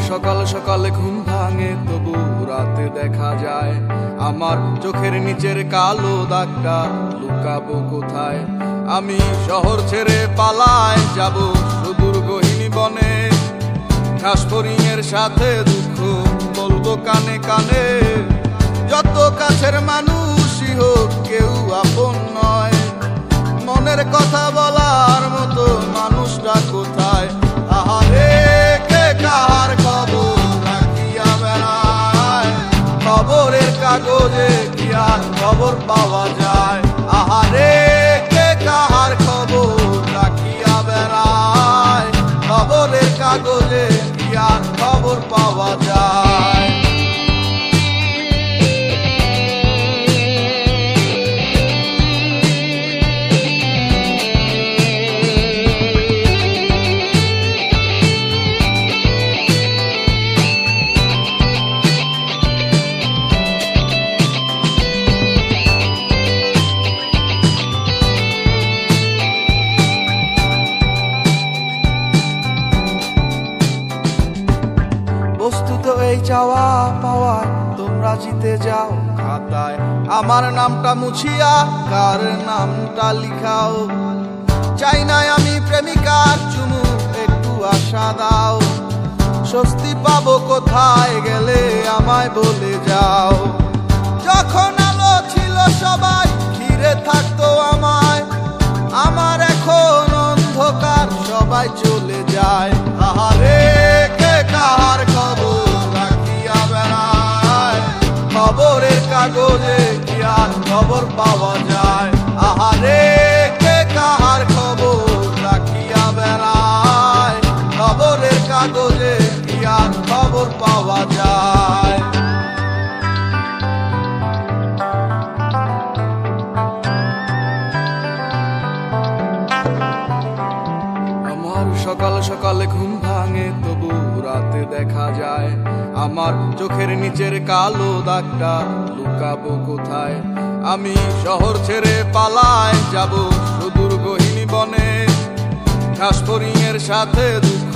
সকাল সকালে ঘুম ভাঙে তবু রাতে দেখা যায় আমার চোখের নিচের কালো দাগটা লুকাবো কোথায়। আমি শহর ছেড়ে পালায় যাব সুদূর গহীন বনে, ঘাস ফড়িংয়ের সাথে দুঃখ বলবো কানে কানে। যত কাছের মানুষই হোক কেউ আপন নয়, মনের কথা বলার মতো মানুষটা কোথায়। আহারে কে কাহার খবর রাখিয়া বেড়ায়, খবরের কাগজে কি আর খবর পাওয়া যায়। আহারে কে কাহার খবর রাখিয়া বেড়ায়, খবরের কাগজে কি আর খবর পাওয়া যায়। বস্তুত এই চাওয়া পাওয়ায় তোমরা জিতে যাও খাতায়, আমার নামটা মুছিয়া কার নামটা লিখাও। চাই না আমি প্রেমিকার চুমু, একটু আশা দাও। স্বস্তি পাবো কোথায় গেলে আমায় বলে যাও। যখন আলো ছিল সবাই ঘিরে থাকতো আমায়, আমার এখন অন্ধকার সবাই চলে যায়। আহারে কে কাহার খবর রাখিয়া বেড়ায়, খবরের কাগজে কি আর খবর পাওয়া যায়। আহারে কে কাহার খবর রাখিয়া বেড়ায়, খবরের কাগজে কি আর খবর পাওয়া যায়। সকাল সকালে ঘুম ভাঙে তবু রাতে দেখা যায় আমার চোখের নিচের কালো দাগটা লুকাবো কোথায়। আমি শহর ছেড়ে পালায় যাব সুদূর গহীন বনে, ঘাস ফড়িংয়ের সাথে দুঃখ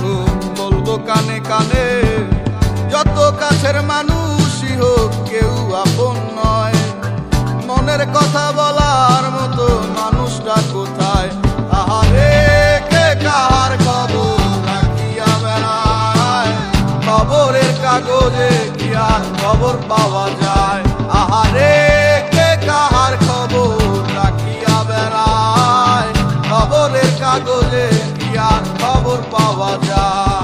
বলবো কানে কানে। যত কাছের মানুষই হোক কেউ আপন নয়, মনের কথা বলার মতো মানুষটা কোথায়। আহারে কে কাহার খবর রাখিয়া বেড়ায়, খবরের কাগজে কি আর খবর পাওয়া যায়। আহারে কে কাহার খবর রাখিয়া বেড়ায়, খবরের কাগজে কি আর খবর পাওয়া যায়।